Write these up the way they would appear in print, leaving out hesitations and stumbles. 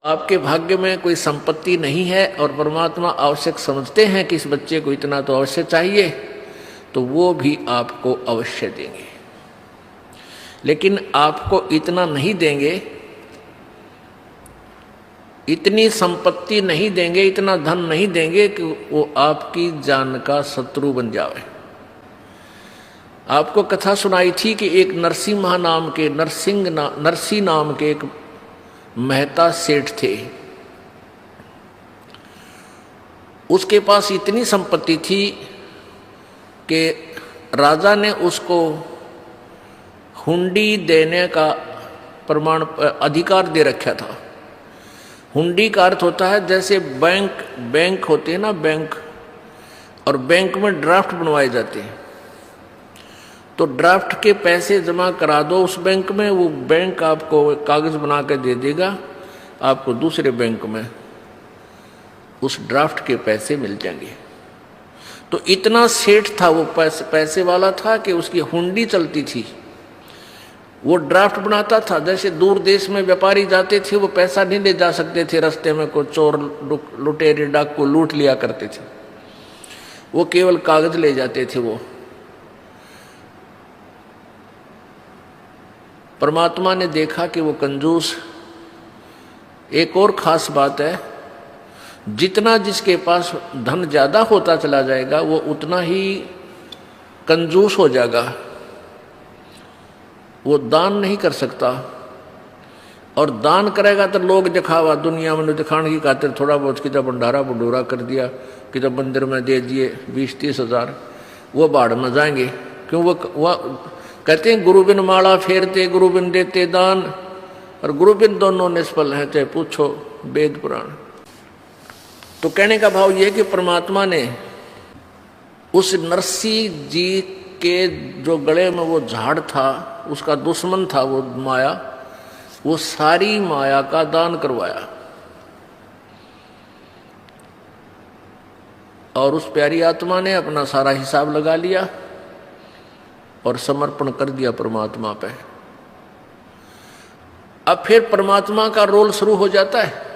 आपके भाग्य में कोई संपत्ति नहीं है और परमात्मा आवश्यक समझते हैं कि इस बच्चे को इतना तो अवश्य चाहिए, तो वो भी आपको अवश्य देंगे। लेकिन आपको इतना नहीं देंगे, इतनी संपत्ति नहीं देंगे, इतना धन नहीं देंगे कि वो आपकी जान का शत्रु बन जाए। आपको कथा सुनाई थी कि एक नरसिंह नाम के एक मेहता सेठ थे। उसके पास इतनी संपत्ति थी कि राजा ने उसको हुंडी देने का अधिकार दे रखा था। हुंडी का अर्थ होता है जैसे बैंक होते हैं ना, बैंक, और बैंक में ड्राफ्ट बनवाए जाते हैं, तो ड्राफ्ट के पैसे जमा करा दो उस बैंक में, वो बैंक आपको कागज बना के दे देगा, आपको दूसरे बैंक में उस ड्राफ्ट के पैसे मिल जाएंगे। तो इतना सेठ था वो, पैसे वाला था कि उसकी हुंडी चलती थी, वो ड्राफ्ट बनाता था। जैसे दूर देश में व्यापारी जाते थे, वो पैसा नहीं ले जा सकते थे, रास्ते में कोई चोर लुटेरे डाकू लूट लिया करते थे, वो केवल कागज ले जाते थे। वो परमात्मा ने देखा कि वो कंजूस। एक और खास बात है, जितना जिसके पास धन ज्यादा होता चला जाएगा वो उतना ही कंजूस हो जाएगा, वो दान नहीं कर सकता। और दान करेगा तो लोग दिखावा, दुनिया में दिखाने की खातिर थोड़ा बहुत कितना भंडारा भंडूरा कर दिया, कितना मंदिर में दे दिए 20-30 हजार, वो बाढ़ में जाएंगे। क्यों? वो कहते हैं गुरु बिन माला फेरते, गुरु बिन देते दान, और गुरु बिन दोनों निष्फल हैं, चाहे पूछो वेद पुराण। तो कहने का भाव यह कि परमात्मा ने उस नरसिंह जी के जो गले में वो झाड़ था, उसका दुश्मन था वो माया, वो सारी माया का दान करवाया और उस प्यारी आत्मा ने अपना सारा हिसाब लगा लिया और समर्पण कर दिया परमात्मा पे। अब फिर परमात्मा का रोल शुरू हो जाता है।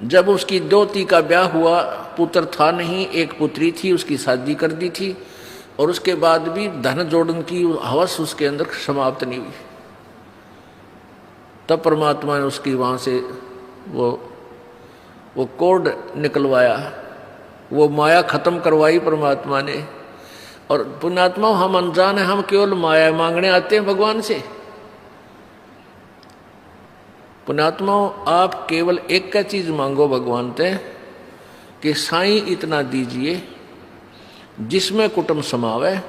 जब उसकी दोती का ब्याह हुआ, पुत्र था नहीं, एक पुत्री थी, उसकी शादी कर दी थी, और उसके बाद भी धन जोड़न की हवस उसके अंदर समाप्त नहीं हुई। तब परमात्मा ने उसकी वहां से वो कोड निकलवाया, वो माया खत्म करवाई परमात्मा ने। और पुण्यात्मा, हम अनजान है, हम केवल माया मांगने आते हैं भगवान से। पुण्यात्मा, आप केवल एक का चीज मांगो भगवान से कि साईं इतना दीजिए जिसमें कुटुंब समावे,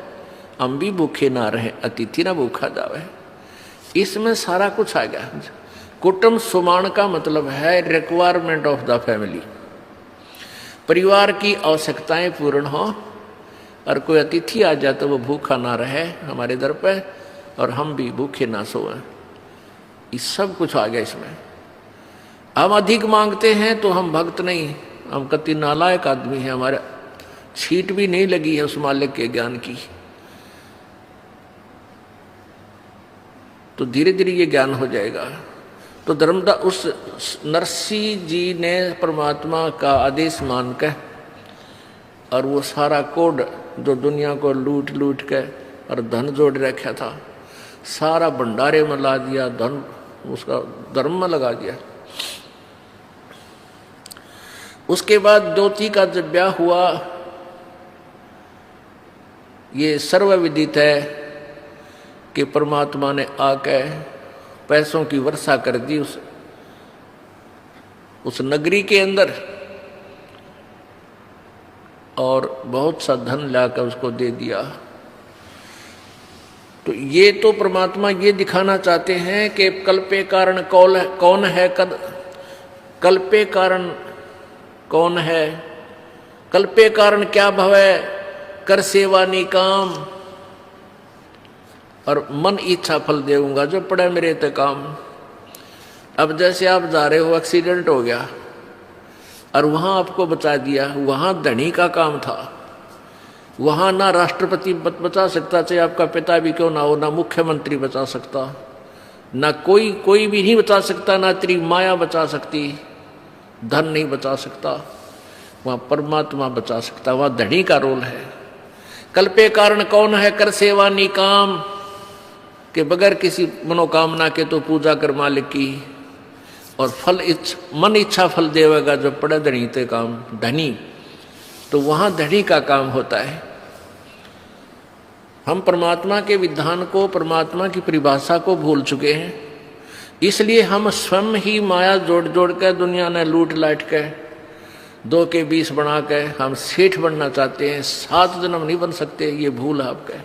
हम भी भूखे ना रहे, अतिथि ना भूखा जावे। इसमें सारा कुछ आ गया। कुटुंब सुमान का मतलब है रिक्वायरमेंट ऑफ द फैमिली, परिवार की आवश्यकताएं पूर्ण हो, और कोई अतिथि आ जाए तो वो भूखा ना रहे हमारे दर पे, और हम भी भूखे ना सोए। इस सब कुछ आ गया इसमें। हम अधिक मांगते हैं तो हम भक्त नहीं, हम कति नालायक आदमी हैं, हमारे छीट भी नहीं लगी है उस मालिक के ज्ञान की। तो धीरे धीरे ये ज्ञान हो जाएगा। तो धर्मदा उस नरसिंह जी ने परमात्मा का आदेश मान के, और वो सारा कोड जो दुनिया को लूट लूट के और धन जोड़ रखा था, सारा भंडारे में ला दिया, धन उसका धर्म में लगा दिया। उसके बाद दोती का जब ब्याह हुआ, ये सर्वविदित है कि परमात्मा ने आके पैसों की वर्षा कर दी उस नगरी के अंदर, और बहुत सा धन लाकर उसको दे दिया। तो ये तो परमात्मा ये दिखाना चाहते हैं कि कल्पे कारण कौन है, कल्पे कारण कौन है, कल्पे कारण क्या भवे, कर सेवा निकाम, और मन इच्छा फल देऊंगा जो पड़े मेरे ते काम। अब जैसे आप जा रहे हो, एक्सीडेंट हो गया और वहां आपको बचा दिया, वहां धनी का काम था, वहां ना राष्ट्रपति बचा सकता, चाहे आपका पिता भी क्यों ना हो, ना मुख्यमंत्री बचा सकता, ना कोई भी नहीं बचा सकता, ना तेरी माया बचा सकती, धन नहीं बचा सकता, वहाँ परमात्मा बचा सकता, वहाँ धनी का रोल है। कल्पे कारण कौन है कर सेवा निकाम, के बगैर किसी मनोकामना के तो पूजा कर मालिक की, और मन इच्छा फल देवेगा जो पड़े धनी ते काम, धनी तो वहाँ धनी का काम होता है। हम परमात्मा के विधान को, परमात्मा की परिभाषा को भूल चुके हैं, इसलिए हम स्वयं ही माया जोड़ जोड़ के दुनिया ने लूट लाट के 2 के 20 बना के हम सेठ बनना चाहते हैं। 7 जन्म नहीं बन सकते, ये भूल है आपका।